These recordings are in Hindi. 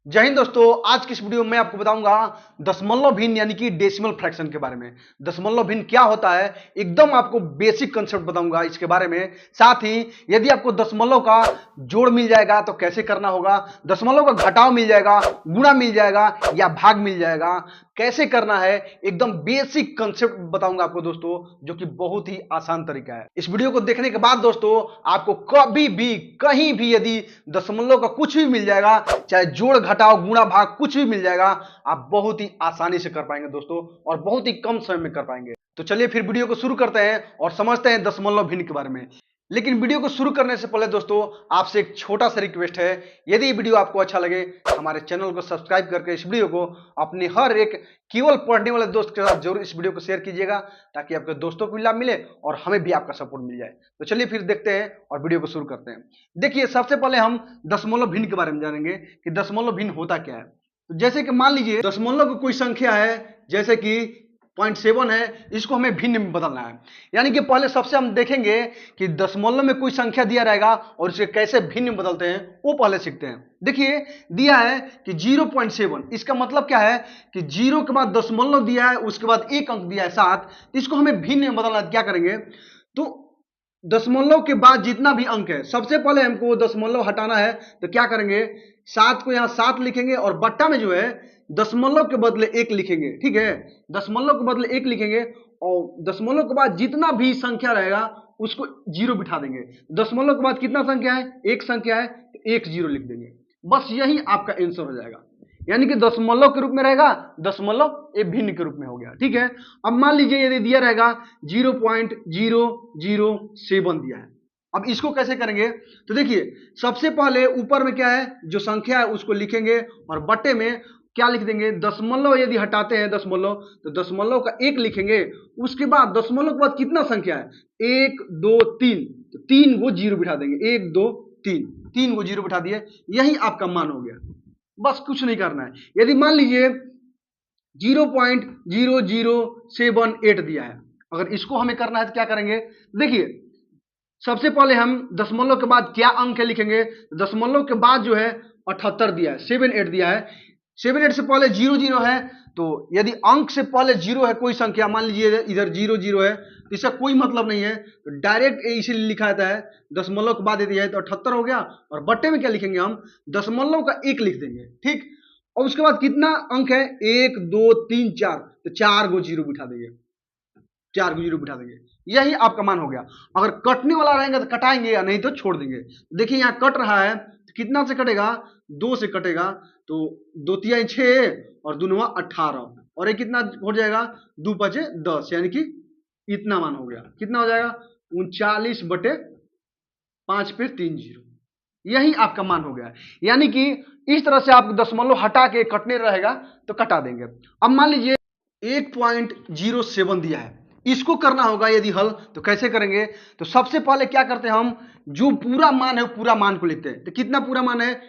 जय हिंद दोस्तों। आज की इस वीडियो में आपको बताऊंगा दशमलव भिन्न यानी कि डेसिमल फ्रैक्शन के बारे में। दशमलव भिन्न क्या होता है, एकदम आपको बेसिक कंसेप्ट बताऊंगा इसके बारे में। साथ ही यदि आपको दशमलव का जोड़ मिल जाएगा तो कैसे करना होगा, दशमलव का घटाव मिल जाएगा, गुणा मिल जाएगा या भाग मिल जाएगा, कैसे करना है, एकदम बेसिक कंसेप्ट बताऊंगा आपको दोस्तों, जो कि बहुत ही आसान तरीका है। इस वीडियो को देखने के बाद दोस्तों आपको कभी भी कहीं भी यदि दशमलव का कुछ भी मिल जाएगा, चाहे जोड़ घटाव गुणा भाग कुछ भी मिल जाएगा, आप बहुत ही आसानी से कर पाएंगे दोस्तों, और बहुत ही कम समय में कर पाएंगे। तो चलिए फिर वीडियो को शुरू करते हैं और समझते हैं दशमलव भिन्न के बारे में। लेकिन वीडियो को शुरू करने से पहले दोस्तों आपसे एक छोटा सा रिक्वेस्ट है, यदि ये वीडियो आपको अच्छा लगे हमारे चैनल को सब्सक्राइब करके इस वीडियो को अपने हर एक केवल पढ़ने वाले दोस्त के साथ जरूर इस वीडियो को शेयर कीजिएगा, ताकि आपके दोस्तों को भी लाभ मिले और हमें भी आपका सपोर्ट मिल जाए। तो चलिए फिर देखते हैं और वीडियो को शुरू करते हैं। देखिए, सबसे पहले हम दशमलव भिन्न के बारे में जानेंगे कि दशमलव भिन्न होता क्या है। तो जैसे कि मान लीजिए दशमलव की कोई संख्या है, जैसे कि 0.7 है, इसको हमें भिन्न में बदलना है। यानी कि पहले सबसे हम देखेंगे कि दशमलव में कोई संख्या दिया रहेगा और इसे कैसे भिन्न में बदलते हैं, वो पहले सीखते हैं। देखिए, दिया है कि 0.7, इसका मतलब क्या है कि 0 के बाद दशमलव दिया है, उसके बाद एक अंक दिया है 7, इसको हमें भिन्न में बदलना है। क्या करेंगे, तो दशमलव के बाद जितना भी अंक है, सबसे पहले हमको दशमलव हटाना है। तो क्या करेंगे, 7 को यहां 7 लिखेंगे और बट्टा में जो है दशमलव के बदले 1 लिखेंगे। ठीक है, दशमलव के बदले 1 लिखेंगे और दशमलव के बाद जितना भी संख्या रहेगा उसको 0 बिठा देंगे। दशमलव के बाद कितना संख्या है, एक संख्या है, तो 1 0 लिख देंगे। बस यही आपका आंसर हो जाएगा। यानी कि दशमलव के रूप में रहेगा, दशमलव एक भिन्न के रूप में हो गया। ठीक है, अब मान लीजिए यदि दिया रहेगा 0.007 दिया है, अब इसको कैसे करेंगे। तो देखिए, सबसे पहले ऊपर में क्या है, जो संख्या है उसको लिखेंगे और बट्टे में क्या लिख देंगे, दशमलव यदि हटाते हैं दशमलव तो दशमलव का 1 लिखेंगे। उसके बाद दशमलव के बाद कितना संख्या है, 1 2 3, तो 3 को 0 बिठा देंगे। 1 2 3, 3 को 0 बिठा दिए, यही आपका मान हो गया। बस कुछ नहीं करना है। यदि मान लीजिए 0.007 दिया है, अगर इसको हमें करना है तो क्या करेंगे। देखिए, सबसे पहले हम दशमलव के बाद क्या अंक है लिखेंगे। दशमलव के बाद जो है 78 दिया है, 78 दिया है। 78 से पहले 00 है, तो यदि अंक से पहले 0 है कोई संख्या, मान लीजिए इधर 00 है, तो इसका कोई मतलब नहीं है, तो डायरेक्ट इसीलिए लिखा जाता है। दशमलव के बाद यदि है तो 78 हो गया, और बट्टे में क्या लिखेंगे, हम दशमलव का 1 लिख देंगे। ठीक, और उसके बाद कितना अंक है, 1 2 3 4, तो 4 को 0 बिठा देंगे। 4 को 0 बिठा देंगे, यही आपका मान हो गया। अगर कटने वाला रहेगा तो कटाएंगे, या नहीं तो छोड़ देंगे। देखिए, यहाँ कट रहा है तो कितना से कटेगा, 2 से कटेगा, तो 2 3 6 और 2 9 18, और ये कितना हो जाएगा, 2 5 10, यानी कि इतना मान हो गया। कितना हो जाएगा, 39/5 पे 3 0, यही आपका मान हो गया। यानी कि इस तरह से आप दशमलव हटा के कटने रहेगा तो कटा देंगे। अब मान लीजिए 1.07 दिया है, इसको करना होगा यदि हल, तो कैसे करेंगे। तो सबसे पहले क्या करते हैं, हम जो पूरा मान है पूरा मान को लिखते हैं। तो कितना पूरा मान है,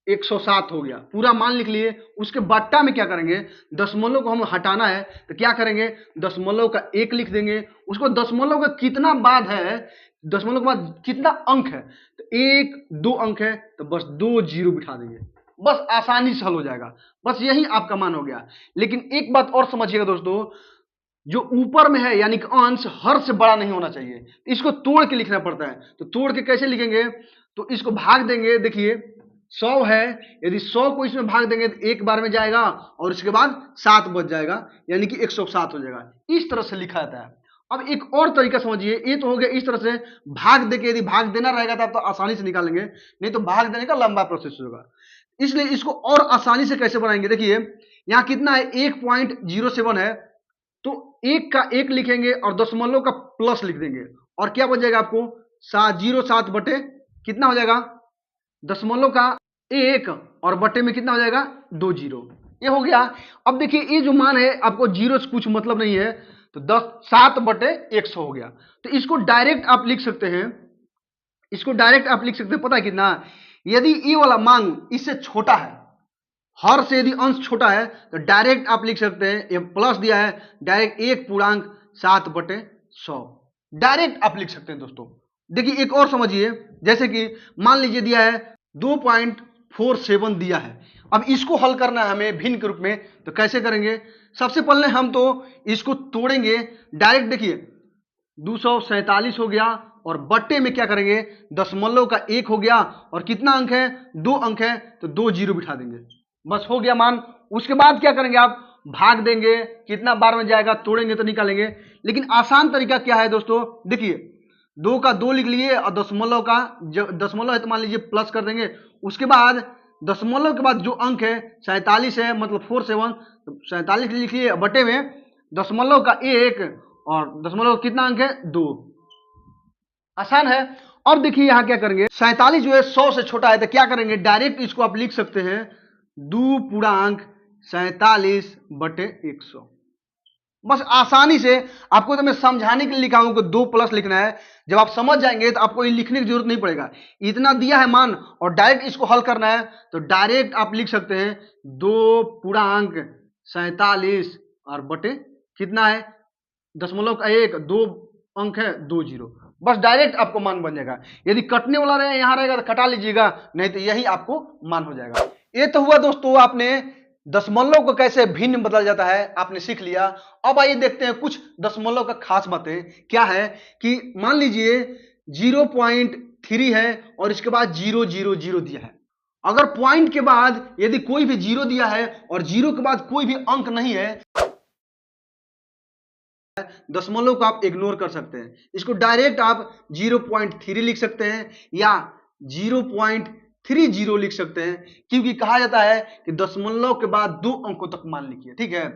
107 हो गया, पूरा मान लिख लिए। उसके बट्टा में क्या करेंगे, दशमलव को हम हटाना है, तो क्या करेंगे, दशमलव का 1 लिख देंगे। उसको दशमलव का कितना बाद है, दशमलव के बाद कितना अंक है, तो 1 2 अंक है, तो बस 2 0 बिठा देंगे। बस आसानी से हल हो जाएगा। बस यही आपका मान हो गया। लेकिन एक बात और समझिएगा दोस्तों, जो ऊपर में है यानी कि अंश हर से बड़ा नहीं होना चाहिए, इसको तोड़ के लिखना पड़ता है। तो तोड़ के कैसे लिखेंगे, तो इसको भाग देंगे। देखिए, 100 है, यदि 100 को इसमें भाग देंगे तो एक बार में जाएगा और इसके बाद 7 बच जाएगा, यानी कि 107 हो जाएगा। इस तरह से लिखा जाता है। अब एक और तरीका समझिए, ये तो हो गया इस तरह से भाग देके, यदि भाग देना रहेगा तो आप तो आसानी से निकालेंगे, नहीं तो भाग देने का लंबा प्रोसेस होगा। इसलिए इसको और आसानी से कैसे बनाएंगे, देखिए यहाँ कितना है, 1.07 है, तो 1 का 1 लिखेंगे और दशमलव का प्लस लिख देंगे, और क्या बच जाएगा आपको, 07 बटे कितना हो जाएगा, दशमलव का 1 और बटे में कितना हो जाएगा, 2 0, ये हो गया। अब देखिए, ये जो मान है आपको 0 से कुछ मतलब नहीं है, तो 7 बटे 100 हो गया। तो इसको डायरेक्ट आप लिख सकते हैं, इसको डायरेक्ट आप लिख सकते हैं, पता है कितना, यदि ये वाला मान इससे छोटा है, हर से यदि अंश छोटा है, तो डायरेक्ट आप लिख सकते हैं, ये प्लस दिया है, डायरेक्ट 1/7/100 डायरेक्ट आप लिख सकते हैं दोस्तों। देखिए, एक और समझिए, जैसे कि मान लीजिए दिया है 2.47 दिया है, अब इसको हल करना है हमें भिन्न के रूप में, तो कैसे करेंगे? सबसे पहले हम तो इसको तोड़ेंगे डायरेक्ट। देखिए 247 हो गया और बट्टे में क्या करेंगे, दशमलव का 1 हो गया और कितना अंक है, 2 अंक है, तो 2 जीरो बिठा देंगे, बस हो गया मान। उसके बाद क्या करेंगे, आप भाग देंगे, कितना बार में जाएगा, तोड़ेंगे तो निकालेंगे। लेकिन आसान तरीका क्या है दोस्तों, देखिए 2 का 2 लिख लिए और दशमलव का दशमलव है तो मान लीजिए प्लस कर देंगे। उसके बाद दशमलव के बाद जो अंक है 47 है, मतलब 47, 47 लिखिए बटे में दशमलव का 1 और दशमलव कितना अंक है, 2। आसान है। और देखिए यहां क्या करेंगे, 47 जो है 100 से छोटा है, तो क्या करेंगे, डायरेक्ट इसको आप लिख सकते हैं 2 पूर्णांक 47 बटे 100। बस आसानी से, आपको तो मैं समझाने के लिए लिखा हूं कि 2 प्लस लिखना है। जब आप समझ जाएंगे तो आपको ये लिखने की जरूरत नहीं पड़ेगा, इतना दिया है मान और डायरेक्ट इसको हल करना है, तो डायरेक्ट आप लिख सकते हैं 2 पूर्णांक 47 और बटे कितना है, दशमलव का 1, 2 अंक है, 2 जीरो, बस डायरेक्ट आपको मान बन जाएगा। यदि कटने वाला रहे यहां रहेगा तो कटा लीजिएगा, नहीं तो यही आपको मान हो जाएगा। ये तो हुआ दोस्तों, आपने दशमलव को कैसे भिन्न बदल जाता है आपने सीख लिया। अब आइए देखते हैं कुछ दशमलव का खास बातें क्या है। कि मान लीजिए 0.3 है और इसके बाद 000 दिया है। अगर पॉइंट के बाद यदि कोई भी जीरो दिया है और जीरो के बाद कोई भी अंक नहीं है, दशमलव को आप इग्नोर कर सकते हैं। इसको डायरेक्ट आप 0.3 लिख सकते हैं या 0.30 लिख सकते हैं, क्योंकि कहा जाता है कि दशमलव के बाद 2 अंकों तक मान लिखिए, ठीक है।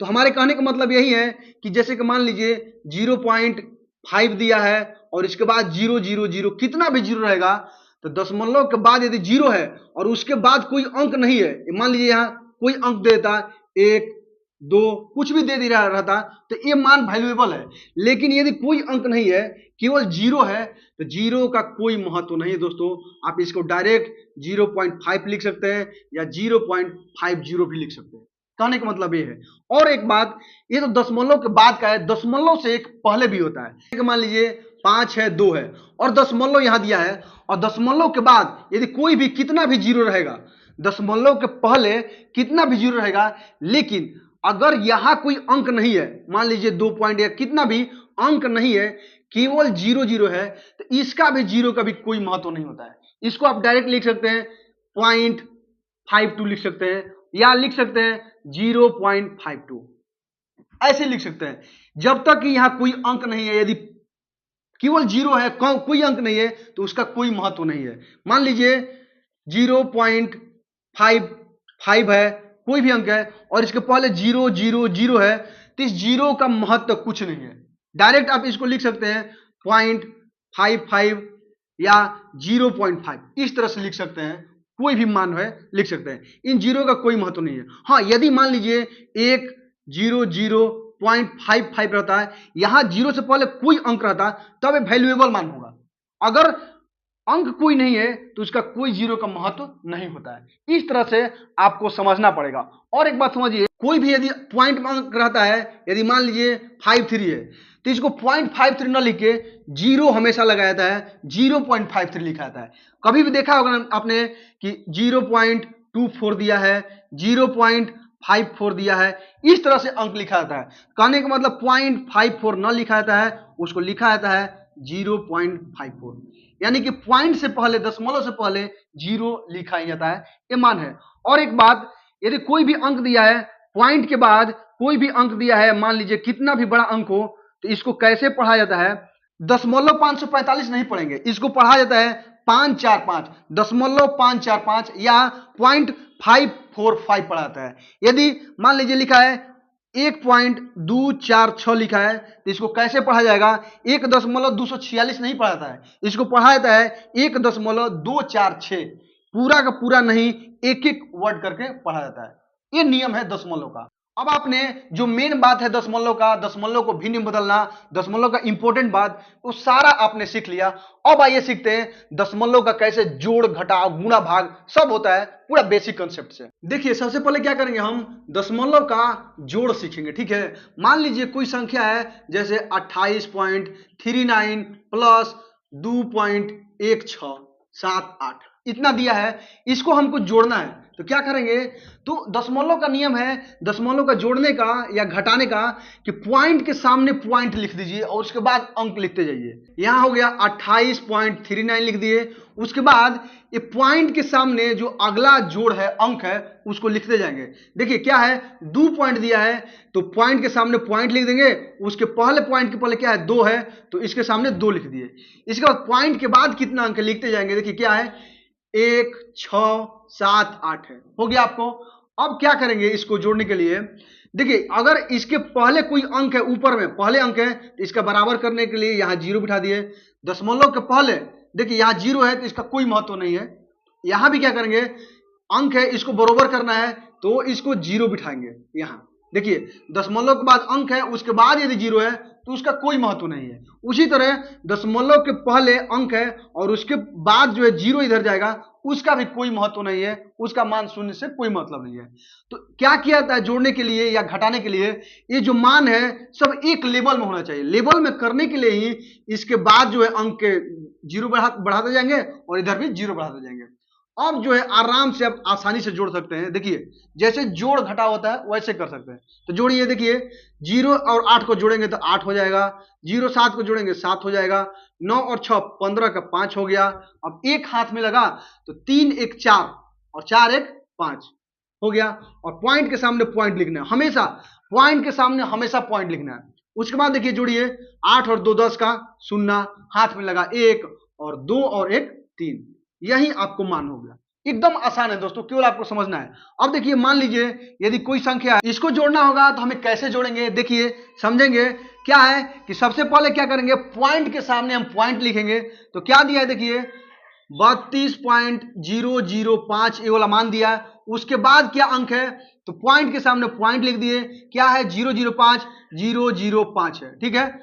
तो हमारे कहने का मतलब यही है कि जैसे कि मान लीजिए 0.5 दिया है और इसके बाद 000 कितना भी जीरो रहेगा, तो दशमलव के बाद यदि जीरो है और उसके बाद कोई अंक नहीं है, मान लीजिए यहां कोई अंक देता 1 2 कुछ भी दे दिया रहता, तो ये मान वैल्यूएबल है। लेकिन यदि कोई अंक नहीं है, केवल जीरो है, तो जीरो का कोई महत्व नहीं है दोस्तों। आप इसको डायरेक्ट 0.5 लिख सकते हैं या 0.50 भी लिख सकते हैं। कहने का मतलब ये है। और एक बात, ये तो दशमलव के बाद का है, दशमलव से एक पहले भी होता है। मान लीजिए 5 है, 2 है और दशमलव यहां दिया है, और दशमलव के बाद यदि कोई भी कितना भी जीरो रहेगा, दशमलव के पहले कितना भी जीरो रहेगा, लेकिन अगर यहां कोई अंक नहीं है, मान लीजिए 2 पॉइंट या कितना भी अंक नहीं है, केवल 0 है, तो इसका भी जीरो का भी कोई महत्व नहीं होता है। इसको आप डायरेक्ट लिख सकते हैं 0.52 लिख सकते हैं या लिख सकते हैं 0.52, ऐसे लिख सकते हैं। जब तक कि यहां कोई अंक नहीं है, यदि केवल जीरो है, कोई अंक नहीं है, तो उसका कोई महत्व नहीं है। मान लीजिए 0.55 है, कोई भी अंक है और इसके पहले 000 है, तो इस जीरो का महत्व कुछ नहीं है। डायरेक्ट आप इसको लिख सकते हैं 0.55 या 0.5, इस तरह से लिख सकते हैं। कोई भी मान है लिख सकते हैं, इन जीरो का कोई महत्व नहीं है। हाँ, यदि मान लीजिए 100.55 रहता है, यहां जीरो से पहले कोई अंक रहता, तब ये वैल्यूएबल मान होगा। अगर अंक कोई नहीं है तो उसका कोई जीरो का महत्व नहीं होता है। इस तरह से आपको समझना पड़ेगा। और एक बात समझिए, कोई भी यदि पॉइंट में अंक रहता है, यदि मान लीजिए 53 है, तो इसको 0.53 न लिख के जीरो हमेशा लगाया जाता है, 0.53 लिखा जाता है। कभी भी देखा होगा आपने कि 0.24 दिया है, 0.54 दिया है, इस तरह से अंक लिखा जाता है। कहने का मतलब 0.54 न लिखा जाता है, उसको लिखा जाता है 0.54, यानी कि पॉइंट से पहले, दशमलव से पहले जीरो लिखा ही जाता है, ये मान है। और एक बात, यदि कोई भी अंक दिया है, पॉइंट के बाद कोई भी अंक दिया है, मान लीजिए कितना भी बड़ा अंक हो, तो इसको कैसे पढ़ा जाता है, दशमलव 545 नहीं पढ़ेंगे, इसको पढ़ा जाता है 545, दशमलव 545 या 0.545 पढ़ाता है। यदि मान लीजिए लिखा है 1.246 लिखा है, तो इसको कैसे पढ़ा जाएगा, 1.246 नहीं पढ़ाता है, इसको पढ़ा जाता है 1.246, पूरा का पूरा नहीं, एक एक वर्ड करके पढ़ा जाता है। ये नियम है दशमलव का। अब आपने जो मेन बात है दशमलव का, दशमलव को भिन्न बदलना, दशमलव का इंपॉर्टेंट बात, वो सारा आपने सीख लिया। अब आइए सीखते हैं दशमलव का कैसे जोड़, घटाव, गुणा, भाग सब होता है, पूरा बेसिक कंसेप्ट से। देखिए सबसे पहले क्या करेंगे, हम दशमलव का जोड़ सीखेंगे, ठीक है। मान लीजिए कोई संख्या है जैसे 28.39 प्लस 2.1678, इतना दिया है, इसको हमको जोड़ना है। तो क्या करेंगे, तो दशमलव का नियम है, दशमलव का जोड़ने का या घटाने का, कि पॉइंट के सामने पॉइंट लिख दीजिए और उसके बाद अंक लिखते जाइए। यहां हो गया 28.39 लिख दिए, उसके बाद ये पॉइंट के सामने जो अगला जोड़ है, अंक है, उसको लिखते जाएंगे। देखिए क्या है, 2 पॉइंट दिया है तो पॉइंट के सामने पॉइंट लिख देंगे, उसके पहले पॉइंट के पहले क्या है, 2 है तो इसके सामने 2 लिख दिए। इसके बाद पॉइंट के बाद कितना अंक लिखते जाएंगे। देखिए क्या है, 1, 6, 7, 8 है, हो गया आपको। अब क्या करेंगे इसको जोड़ने के लिए, देखिए अगर इसके पहले कोई अंक है, ऊपर में पहले अंक है, तो इसका बराबर करने के लिए यहां 0 बिठा दिए। दशमलव के पहले देखिए यहां 0 है तो इसका कोई महत्व नहीं है। यहां भी क्या करेंगे, अंक है, इसको बराबर करना है तो इसको 0 बिठाएंगे। यहां देखिए दशमलव के बाद अंक है, उसके बाद यदि 0 है तो उसका कोई महत्व नहीं है। उसी तरह दशमलव के पहले अंक है और उसके बाद जो है 0 इधर जाएगा, उसका भी कोई महत्व नहीं है, उसका मान 0 से कोई मतलब नहीं है। तो क्या किया जाता है जोड़ने के लिए या घटाने के लिए, ये जो मान है सब एक लेवल में होना चाहिए। लेवल में करने के लिए ही इसके बाद जो है अंक के 0 बढ़ाते जाएंगे और इधर भी 0 बढ़ाते जाएंगे। अब जो है आराम से आप आसानी से जोड़ सकते हैं। देखिए जैसे जोड़ घटा होता है वैसे कर सकते हैं। तो जोड़िए, देखिए 0 और 8 को जोड़ेंगे तो 8 हो जाएगा, 0 7 को जोड़ेंगे 7 हो जाएगा, 9 और 6 15 का 5 हो गया। अब एक हाथ में लगा तो 3 1 4 और 4 1 5 हो गया। और पॉइंट के सामने पॉइंट लिखना है, हमेशा पॉइंट के सामने हमेशा पॉइंट लिखना है। उसके बाद देखिए जोड़िए, 8 और 2 10 का 0, हाथ में लगा 1 और 2 और 1 3, यही आपको मान हो गया। एकदम आसान है दोस्तों, केवल आपको समझना है। अब देखिए मान लीजिए यदि कोई संख्या है, इसको जोड़ना होगा तो हमें कैसे जोड़ेंगे, देखिए समझेंगे। क्या है कि सबसे पहले क्या करेंगे, पॉइंट के सामने हम पॉइंट लिखेंगे। तो क्या दिया है, देखिए 32.005 ये वाला मान दिया है। उसके बाद क्या अंक है, तो पॉइंट के सामने पॉइंट लिख दिए। क्या है, 005 005 है, ठीक है।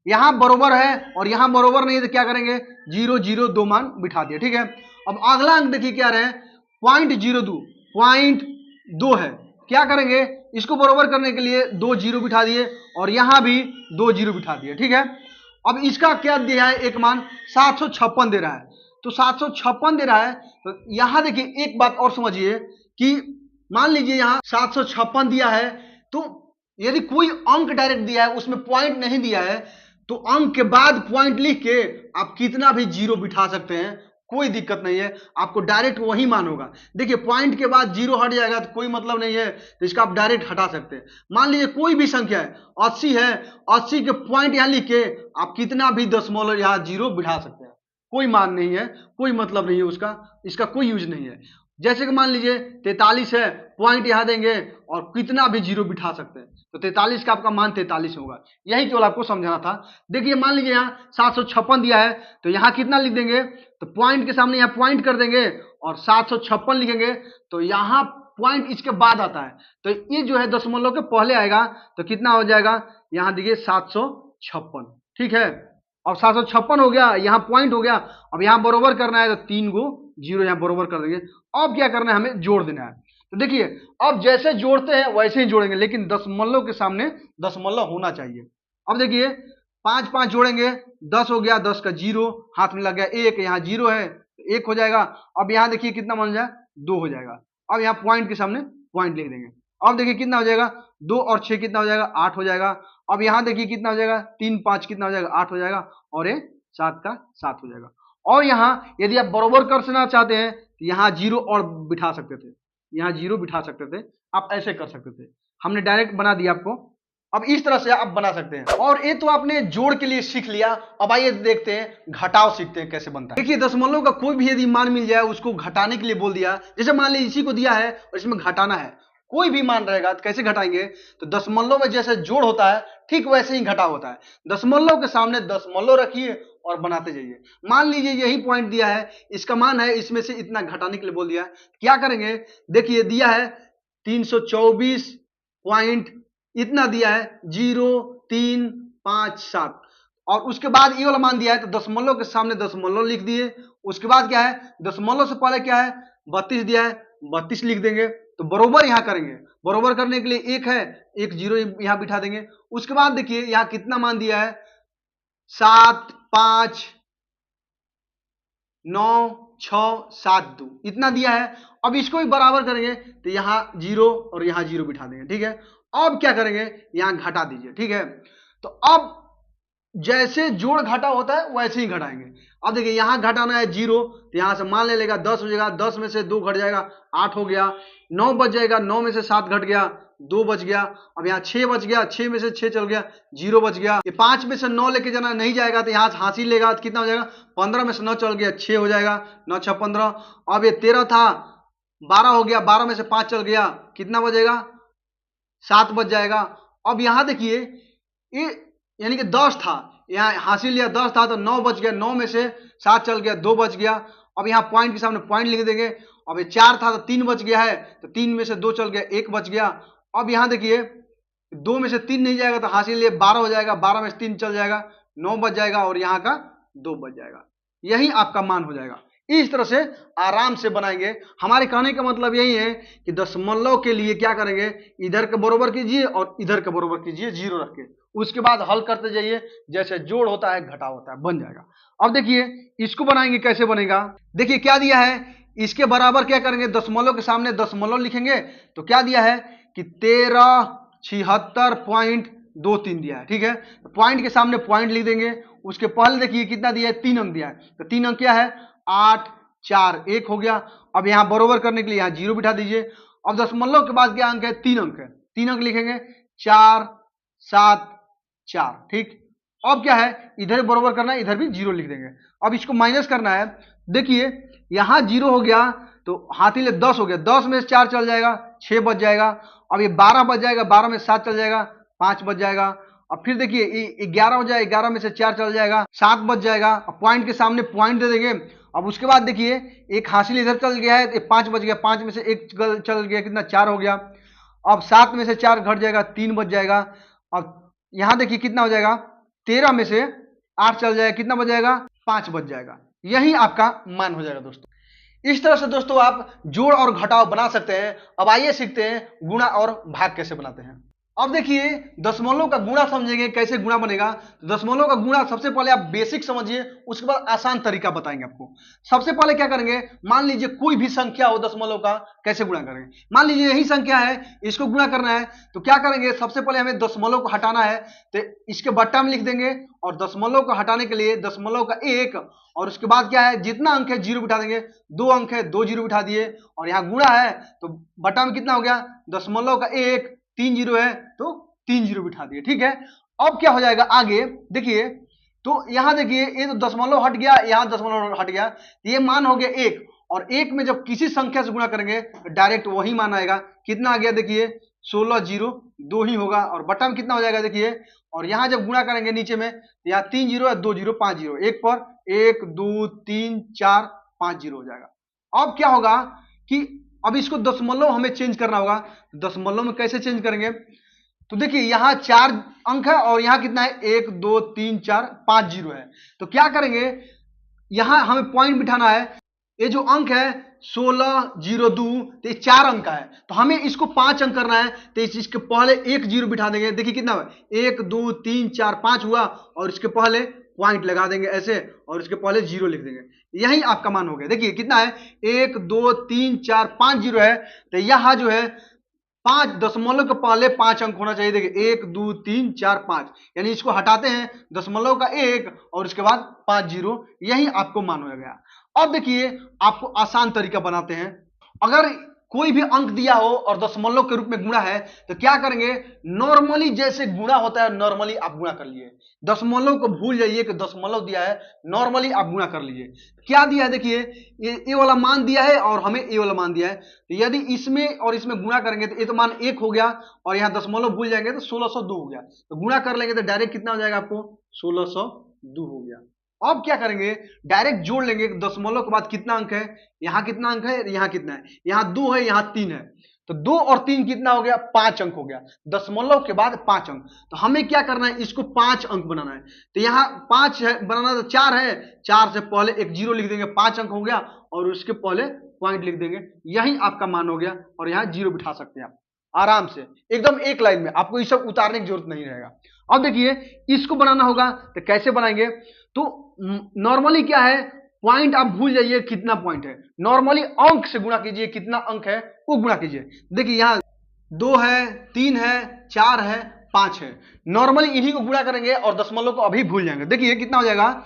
यहां बरोबर है और यहां बरोबर नहीं है तो क्या करेंगे, 002 मान बिठा दिया, ठीक है। अब अगला अंक देखिए क्या रहे, 0.02 0.2 है। क्या करेंगे, इसको बरोबर करने के लिए 2 0 बिठा दिए और यहां भी 2 0 बिठा दिए, ठीक है। अब इसका क्या दिया है, एक मान 756 दे रहा है। तो 756 दे रहा है तो यहां देखिए एक बात और समझिए कि मान लीजिए यहां 756 दिया है, तो यदि कोई अंक डायरेक्ट दिया है उसमें पॉइंट नहीं दिया है, तो अंक के बाद पॉइंट लिख के आप कितना भी 0 बिठा सकते हैं, कोई दिक्कत नहीं है, आपको डायरेक्ट वही मान होगा। देखिए पॉइंट के बाद 0 हट जाएगा तो कोई मतलब नहीं है, तो इसका आप डायरेक्ट हटा सकते हैं। मान लीजिए कोई भी संख्या है, 80 है, 80 के पॉइंट यहां लिख के आप कितना भी दशमलव यहां 0 बिठा सकते हैं, कोई मान नहीं है, कोई मतलब नहीं है उसका, इसका कोई यूज नहीं है। जैसे कि मान लीजिए 43 है, पॉइंट यहां देंगे और कितना भी 0 बिठा सकते हैं, तो 43 का आपका मान 43 होगा। यही केवल आपको समझाना था। देखिए मान लीजिए यहाँ 756 दिया है, तो यहाँ कितना लिख देंगे, तो पॉइंट के सामने यहाँ पॉइंट कर देंगे और 756 लिखेंगे, तो यहाँ पॉइंट इसके बाद आता है, तो ये जो है दशमलव के पहले आएगा, तो कितना हो जाएगा, यहाँ देखिए 756, ठीक है। अब 756 हो गया, यहाँ पॉइंट हो गया। अब यहाँ बरोबर करना है तो 3 गो 0 यहाँ बरोबर कर देंगे। अब क्या करना है, हमें जोड़ देना है। तो देखिए अब जैसे जोड़ते हैं वैसे ही जोड़ेंगे, लेकिन दशमलव के सामने दशमलव होना चाहिए। अब देखिए 5 5 जोड़ेंगे, 10 हो गया, 10 का 0, हाथ में लग गया 1, यहाँ 0 है तो 1 हो जाएगा। अब यहाँ देखिए कितना बन जाए, 2 हो जाएगा। अब यहाँ पॉइंट के सामने पॉइंट लिख देंगे। अब देखिए कितना हो जाएगा, 2 और 6 कितना हो जाएगा, 8 हो जाएगा। अब यहाँ देखिए कितना हो जाएगा, 3 5 कितना हो जाएगा, 8 हो जाएगा, और ये 7 का 7 हो जाएगा। और यहाँ यदि आप बरोबर करना चाहते हैं तो यहाँ 0 और बिठा सकते थे, यहाँ 0 बिठा सकते थे, आप ऐसे कर सकते थे। हमने डायरेक्ट बना दिया आपको। अब इस तरह से आप बना सकते हैं। और ये तो आपने जोड़ के लिए सीख लिया। अब आइए देखते हैं घटाव सीखते हैं कैसे बनता है। देखिए दशमलव का कोई भी यदि मान मिल जाए उसको घटाने के लिए बोल दिया, जैसे मान लीजिए इसी को दिया है और इसमें घटाना है, कोई भी मान रहेगा तो कैसे घटाएंगे, तो दशमलव में जैसे जोड़ होता है ठीक वैसे ही घटाव होता है। दशमलव के सामने दशमलव रखिए और बनाते जाइए। मान लीजिए यही पॉइंट दिया है, इसका मान है, इसमें से इतना घटाने के लिए बोल दिया, क्या करेंगे, देखिए दिया है 324 पॉइंट इतना दिया है 0357, और उसके बाद ये वाला मान दिया है, तो दशमलव के सामने दशमलव लिख दिए। उसके बाद क्या है, दशमलव से पहले क्या है, 32 दिया है, 32 लिख देंगे। तो बरोबर यहां करेंगे, बरोबर करने के लिए 1 है, 1 0 यहां बिठा देंगे। उसके बाद देखिए यहां कितना मान दिया है, 7 5 9 9,672 इतना दिया है। अब इसको भी बराबर करेंगे तो यहाँ 0 और यहाँ 0 बिठा देंगे, ठीक है। अब क्या करेंगे, यहाँ घटा दीजिए, ठीक है। तो अब जैसे जोड़ घटा होता है वैसे ही घटाएंगे। अब देखिए यहाँ घटाना है 0, तो यहाँ से मान ले लेगा 10 हो जाएगा, 10 में से 2 घट जाएगा 8 हो गया, 9 बच जाएगा, 9 में से 7 घट गया 2 बच गया। अब यहाँ 6 बच गया, 6 में से 6 चल गया 0 बच गया। ये 5 में से 9 लेके जाना नहीं जाएगा तो यहाँ से हासिल लेगा तो कितना हो जाएगा, 15 में से 9 चल गया 6 हो जाएगा, 9 6 15। अब ये 13 था 12 हो गया, 12 में से 5 चल गया कितना बचेगा, 7 बच जाएगा। अब यहाँ देखिए ये यानी कि 10 था, यहाँ हासिल लिया 10 था तो 9 बच गया, 9 में से 7 चल गया 2 बच गया। अब यहाँ पॉइंट के सामने पॉइंट लिख देंगे। अब ये 4 था तो 3 बच गया है, तो 3 में से 2 चल गया 1 बच गया। अब यहाँ देखिए 2 में से 3 नहीं जाएगा तो हासिल लिए 12 हो जाएगा, 12 में से 3 चल जाएगा 9 बच जाएगा और यहाँ का 2 बच जाएगा, यही आपका मान हो जाएगा। इस तरह से आराम से बनाएंगे। हमारे कहने का मतलब यही है कि दशमलव के लिए क्या करेंगे, इधर के बराबर कीजिए और इधर के बराबर कीजिए 0 रख के, उसके बाद हल करते जाइए, जैसे जोड़ होता है घटाव होता है बन जाएगा। अब देखिए इसको बनाएंगे, कैसे बनेगा, देखिए क्या दिया है, इसके बराबर क्या करेंगे, दशमलव के सामने दशमलव लिखेंगे तो क्या दिया है कि 1376.23 दिया है, ठीक है। पॉइंट के सामने पॉइंट लिख देंगे, उसके पहले देखिए कितना दिया है, 3 अंक दिया है, तो 3 अंक क्या है 8 4 1 हो गया। अब यहाँ बरोबर करने के लिए यहाँ 0 बिठा दीजिए। अब दशमलव के बाद क्या अंक है, 3 अंक है, 3 अंक लिखेंगे 4 7 4, ठीक। अब क्या है, इधर बरोबर करना है, इधर भी 0 लिख देंगे। अब इसको माइनस करना है, देखिए यहाँ 0 हो गया तो हाथी ले 10 हो गया, 10 में से 4 चल जाएगा 6 बच जाएगा। अब ये 12 बच जाएगा, 12 में से 7 चल जाएगा 5 बच जाएगा। अब फिर देखिए 11 हो जाएगा, 11 में से 4 चल जाएगा 7 बच जाएगा। अब पॉइंट के सामने पॉइंट दे देंगे। अब उसके बाद देखिए एक हासिल इधर चल गया है, 5 बच गया, 5 में से 1 चल गया कितना 4 हो गया। अब 7 में से 4 घट जाएगा 3 बच जाएगा। अब यहाँ देखिए कितना हो जाएगा, 13 में से 8 चल जाएगा कितना बच जाएगा 5 बच जाएगा, यही आपका मान हो जाएगा दोस्तों। इस तरह से दोस्तों आप जोड़ और घटाव बना सकते हैं। अब आइए सीखते हैं गुणा और भाग कैसे बनाते हैं। अब देखिए दशमलव का गुणा समझेंगे, कैसे गुणा बनेगा। तो दशमलव का गुणा सबसे पहले आप बेसिक समझिए, उसके बाद आसान तरीका बताएंगे आपको। सबसे पहले क्या करेंगे, मान लीजिए कोई भी संख्या हो दशमलव का, कैसे गुणा करेंगे। मान लीजिए यही संख्या है, इसको गुणा करना है, तो क्या करेंगे, सबसे पहले हमें दशमलव को हटाना है, तो इसके बट्टा में लिख देंगे और दशमलव को हटाने के लिए दशमलव का 1 और उसके बाद क्या है, जितना अंक है 0 बिठा देंगे, 2 अंक है 2 0 बिठा दिए और यहाँ गुणा है तो बट्टा में कितना हो गया, दशमलव का 1 3 0 है तो 3 0 बिठा दिए, ठीक है। अब क्या हो जाएगा आगे देखिए, तो यहां देखिए ये तो दशमलव हट गया, यहां दशमलव हट गया, ये मान हो गया 1 और 1 में जब किसी संख्या से गुणा करेंगे तो डायरेक्ट वही मान आएगा। कितना आ गया देखिए 16 0 2 ही होगा और बट्टा में कितना हो जाएगा देखिए, और यहां जब गुणा करेंगे नीचे में यहाँ 3 0 है 2 0 5 0, एक पर 1 2 3 4 5 0 हो जाएगा। अब क्या होगा कि अब इसको दशमलव हमें चेंज करना होगा। दशमलव में कैसे चेंज करेंगे, तो देखिए यहाँ 4 अंक है और यहाँ कितना है 1 2 3 4 5 0 है, तो क्या करेंगे, यहाँ हमें पॉइंट बिठाना है। ये जो अंक है 16 0 2 तो ये 4 अंक का है, तो हमें इसको 5 अंक करना है, तो इसके पहले 1 0 बिठा देंगे। देखिए कितना है 1 2 3 4 5 हुआ और इसके पहले पॉइंट लगा देंगे ऐसे और इसके पहले 0 लिख देंगे, यही आपका मान हो गया। देखिए कितना है 1 2 3 4 5 0 है, तो यहाँ जो है 5 दशमलव के पहले 5 अंक होना चाहिए। देखिए 1 2 3 4 5, यानी इसको हटाते हैं दशमलव का 1 और उसके बाद 5 0, यही आपको मान हो गया। अब देखिए आपको आसान तरीका बनाते हैं। अगर कोई भी अंक दिया हो और दशमलव के रूप में गुणा है तो क्या करेंगे, नॉर्मली जैसे गुणा होता है नॉर्मली आप गुणा कर लिए, दशमलव को भूल जाइए कि दशमलव दिया है, नॉर्मली आप गुणा कर लीजिए। क्या दिया है देखिए, ये वाला मान दिया है और हमें ये वाला मान दिया है, तो यदि इसमें और इसमें गुणा करेंगे तो ये तो मान 1 हो गया और यहाँ दशमलव भूल जाएंगे तो 1602 हो गया, तो गुणा कर लेंगे तो डायरेक्ट कितना हो जाएगा आपको 1602 हो गया। अब क्या करेंगे, डायरेक्ट जोड़ लेंगे दशमलव के बाद कितना अंक है, यहाँ कितना अंक है, यहाँ कितना है, यहाँ 2 है यहाँ 3 है, तो 2 और 3 कितना हो गया 5 अंक हो गया, दशमलव के बाद 5 अंक। तो हमें क्या करना है, इसको 5 अंक बनाना है, तो यहाँ 5 है बनाना, तो 4 है, 4 से पहले एक 0 लिख देंगे, 5 अंक हो गया और उसके पहले पॉइंट लिख देंगे, यही आपका मान हो गया और यहाँ 0 बिठा सकते हैं आप आराम से एकदम एक लाइन में, आपको ये सब उतारने की जरूरत नहीं रहेगा। अब देखिए इसको बनाना होगा तो कैसे बनाएंगे, तो नॉर्मली क्या है पॉइंट आप भूल जाइए कितना पॉइंट है, नॉर्मली अंक से गुणा कीजिए, कितना अंक है वो गुणा कीजिए। देखिए यहाँ 2 है, 3 है, 4 है, 5 है, नॉर्मली इन्हीं को गुणा करेंगे और दशमलव को अभी भूल जाएंगे। देखिए कितना हो जाएगा,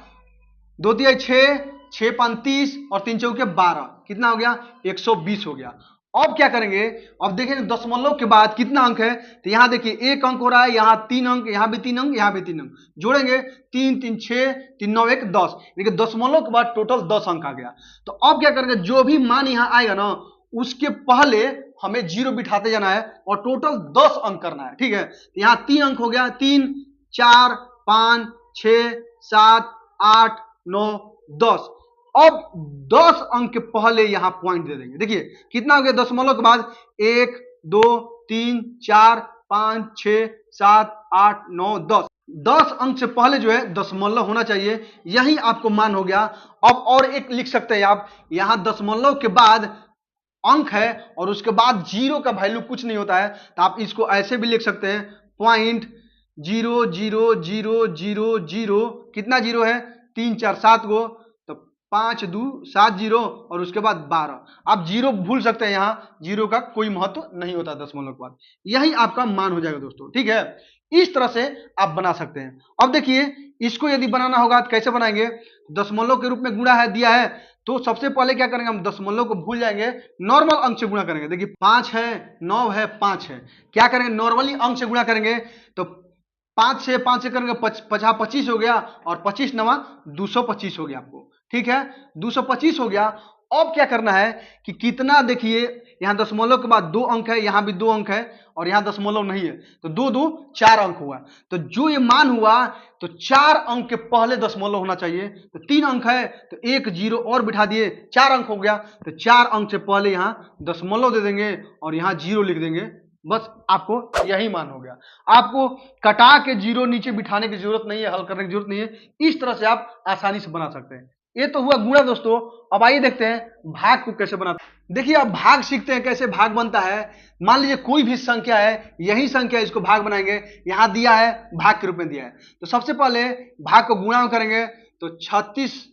2 तिया 6, 6 5 30 और 3 चौके 12, कितना हो गया 120 हो गया। अब क्या करेंगे, अब देखेंगे दशमलव के बाद कितना अंक है, तो यहां देखिए एक अंक हो रहा है, यहां 3 अंक, यहां भी 3 अंक, यहां भी 3 अंक, जोड़ेंगे 3 3 6 3 9 1 10, देखिए दशमलव के बाद टोटल 10 अंक आ गया। तो अब क्या करेंगे, जो भी मान यहां आएगा ना उसके पहले हमें जीरो बिठाते जाना है और टोटल 10 अंक करना है, ठीक है। तो यहां 3 अंक हो गया, 3 4 5 6 7 8 9 10। अब 10 अंक के पहले यहां पॉइंट दे देंगे। देखिए कितना हो गया, दशमलव के बाद 1 2 3 4 5 6 7 8 9 10, 10 अंक से पहले जो है दशमलव होना चाहिए, यही आपको मान हो गया। अब और एक लिख सकते हैं आप, यहां दशमलव के बाद अंक है और उसके बाद जीरो का वैल्यू कुछ नहीं होता है, तो आप इसको ऐसे भी लिख सकते हैं, पॉइंट 0 0 0 0 0, कितना जीरो है 3 4 7 गो, तो 5 2 7 जीरो और उसके बाद 12। आप जीरो भूल सकते हैं, यहां जीरो का कोई महत्व नहीं होता दशमलव के बाद, यही आपका मान हो जाएगा दोस्तों, ठीक है। इस तरह से आप बना सकते हैं। अब देखिए इसको यदि बनाना होगा तो कैसे बनाएंगे, दशमलव के रूप में गुणा है दिया है, तो सबसे पहले क्या करेंगे, हम दशमलव को भूल जाएंगे, नॉर्मल अंक से गुणा करेंगे। देखिए 5 है 9 है 5 है, क्या करेंगे नॉर्मली अंक से गुणा करेंगे, तो 5 से करेंगे 25 हो गया और 25 नवा 225 हो गया आपको, ठीक है 225 हो गया। अब क्या करना है कि कितना, देखिए यहां दशमलव के बाद 2 अंक है, यहां भी 2 अंक है और यहां दशमलव नहीं है, तो 2 2 4 अंक हुआ। तो जो ये मान हुआ तो 4 अंक के पहले दशमलव होना चाहिए, तो 3 अंक है तो एक जीरो और बिठा दिए, 4 अंक हो गया, तो 4 अंक से पहले यहां दशमलव दे देंगे और यहां जीरो लिख देंगे, बस आपको यही मान हो गया। आपको कटा के जीरो नीचे बिठाने की जरूरत नहीं है, हल करने की जरूरत नहीं है, इस तरह से आप आसानी से बना सकते हैं। ये तो हुआ गुणा दोस्तों। अब आइए देखते हैं भाग को कैसे बनाते हैं। देखिए अब भाग सीखते हैं कैसे भाग बनता है। मान लीजिए कोई भी संख्या है, यही संख्या इसको भाग बनाएंगे, यहां दिया है भाग के रूप में दिया है, तो सबसे पहले भाग को गुणा करेंगे, तो 36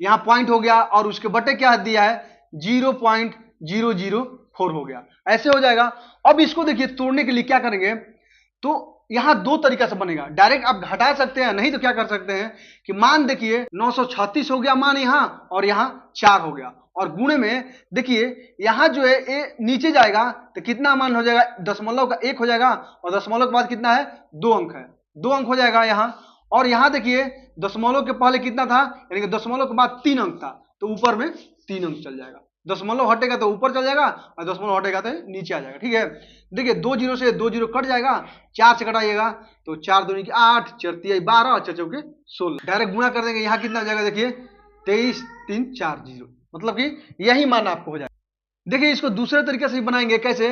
यहां पॉइंट हो गया और उसके बटे क्या दिया है 0.004 हो गया, ऐसे हो जाएगा। अब इसको देखिए तोड़ने के लिए क्या करेंगे, तो यहां दो तरीका से बनेगा, डायरेक्ट आप घटा सकते हैं, नहीं तो क्या कर सकते हैं कि मान देखिए 936 हो गया मान यहां और यहां 4 हो गया, और गुणे में देखिए यहां जो है ए नीचे जाएगा तो कितना मान हो जाएगा, दशमलव का 1 हो जाएगा और दशमलव के बाद कितना है 2 अंक है, 2 अंक हो जाएगा यहां। और यहां देखिए दशमलव के पहले कितना था, यानी कि दशमलव के बाद 3 अंक था, तो ऊपर में 3 अंक चल जाएगा, दशमलव हटेगा तो ऊपर चल जाएगा और दशमलव हटेगा तो नीचे आ जाएगा, ठीक है। देखिए 2 जीरो से 2 जीरो कट जाएगा, 4 से कटाइएगा तो 4 दूनी की 8, 4 तिया 12 और 4 चौके 16, डायरेक्ट गुणा कर देंगे, यहाँ कितना हो जाएगा देखिए 23 3 4 जीरो, मतलब कि यही मान आपको हो जाएगा। देखिए इसको दूसरे तरीके से बनाएंगे, कैसे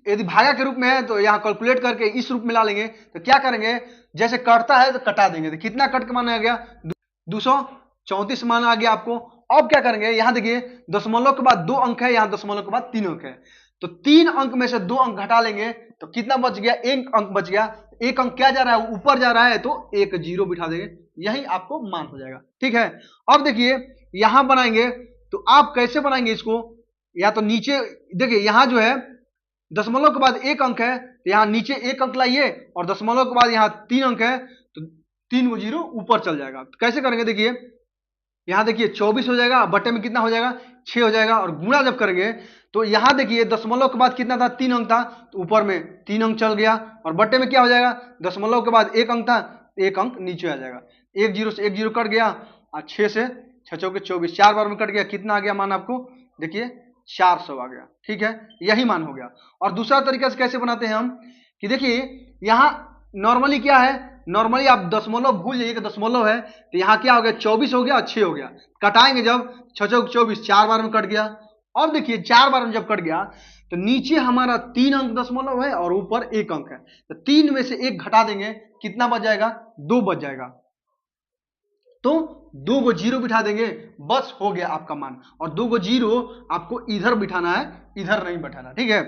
यदि भागा के रूप में है तो यहाँ कैलकुलेट करके इस रूप में ला लेंगे, तो क्या करेंगे जैसे कटता है तो कटा देंगे, तो कितना कट के मान आ गया 234 मान आ गया आपको। अब क्या करेंगे, यहां देखिए दशमलव के बाद 2 अंक है, यहां दशमलव के बाद 3 अंक है, तो 3 अंक में से 2 अंक घटा लेंगे तो कितना बच गया, 1 अंक बच गया, 1 अंक क्या जा रहा है ऊपर जा रहा है तो एक जीरो बिठा देंगे, यही आपको मान हो जाएगा, ठीक है। अब देखिए यहां बनाएंगे, तो आप कैसे बनाएंगे इसको, या तो नीचे देखिए यहां जो है दशमलव के बाद 1 अंक है तो यहां नीचे 1 अंक लाइए और दशमलव के बाद यहां 3 अंक है तो 3 को जीरो ऊपर चल जाएगा। तो कैसे करेंगे, देखिए यहां देखिए 24 हो जाएगा, बटे में कितना हो जाएगा 6 हो जाएगा, और गुणा जब करेंगे तो यहां देखिए दशमलव के बाद कितना था 3 अंक था, तो ऊपर में 3 अंक चल गया, और बटे में क्या हो जाएगा दशमलव के बाद 1 अंक था, 1 अंक नीचे आ जाएगा, 1 जीरो से 1 जीरो कट गया और 6 से 6 चौके 24, 4 बार में कट गया, कितना आ गया मान आपको देखिए 400 आ गया, ठीक है, यही मान हो गया। और दूसरा तरीका से कैसे बनाते हैं हम कि देखिए यहां नॉर्मली क्या है, नॉर्मली आप दशमलव भूल जाइए कि दशमलव है, तो यहाँ क्या हो गया 24 हो गया 6 हो गया, कटाएंगे जब 6 चौक 24, 4 बार में कट गया। अब देखिए 4 बार में जब कट गया तो नीचे हमारा 3 अंक दशमलव है और ऊपर 1 अंक है, तो 3 में से 1 घटा देंगे, कितना बच जाएगा 2 बच जाएगा, तो 2 को जीरो बिठा देंगे, बस हो गया आपका मान। और 2 को जीरो आपको इधर बिठाना है, इधर नहीं बिठाना, ठीक है।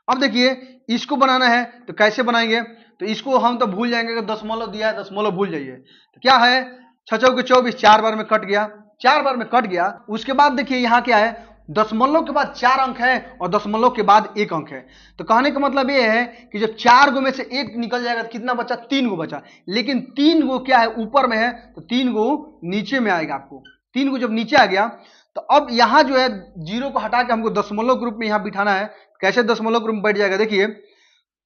अब देखिए इसको बनाना है तो कैसे बनाएंगे, तो इसको हम तो भूल जाएंगे कि दशमलव दिया है, दशमलव भूल जाइए, तो क्या है 6 चौके 24, 4 बार में कट गया, 4 बार में कट गया। उसके बाद देखिए यहाँ क्या है, दशमलव के बाद 4 अंक है और दशमलव के बाद 1 अंक है। तो कहने का मतलब ये है कि जब 4 गो में से 1 निकल जाएगा तो कितना बचा, 3 गो बचा। लेकिन 3 गो क्या है, ऊपर में है, तो 3 गो नीचे में आएगा आपको। 3 गो जब नीचे आ गया तो अब यहाँ जो है जीरो को हटा के हमको दशमलव के रूप में यहाँ बिठाना है। कैसे दशमलव के रूप में बैठ जाएगा, देखिए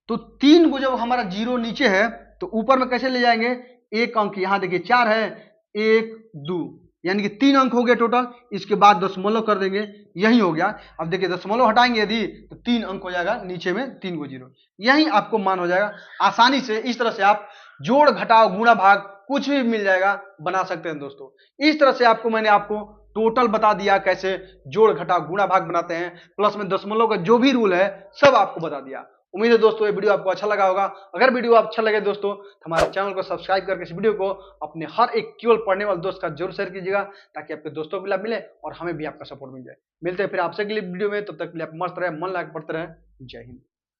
तो 3 को जब हमारा जीरो नीचे है तो ऊपर में कैसे ले जाएंगे, 1 अंक। यहाँ देखिए 4 है, 1 2, यानी कि 3 अंक हो गए टोटल। इसके बाद दशमलव कर देंगे, यही हो गया। अब देखिए दशमलव हटाएंगे यदि तो 3 अंक हो जाएगा, नीचे में 3 को जीरो, यही आपको मान हो जाएगा। आसानी से इस तरह से आप जोड़ घटाव गुणा भाग कुछ भी मिल जाएगा, बना सकते हैं दोस्तों। इस तरह से आपको मैंने आपको टोटल बता दिया, कैसे जोड़ घटाव गुणा भाग बनाते हैं, प्लस में दशमलव का जो भी रूल है सब आपको बता दिया। उम्मीद है दोस्तों ये वीडियो आपको अच्छा लगा होगा। अगर वीडियो अच्छा लगे दोस्तों तो हमारे चैनल को सब्सक्राइब करके इस वीडियो को अपने हर एक केवल पढ़ने वाले दोस्त का जरूर शेयर कीजिएगा, ताकि आपके दोस्तों को लाभ मिले और हमें भी आपका सपोर्ट मिल जाए। मिलते हैं फिर आपसे अगली वीडियो में, तब तक के लिए आप मस्त रहे, मन लगा के पढ़ते रहे। जय हिंद।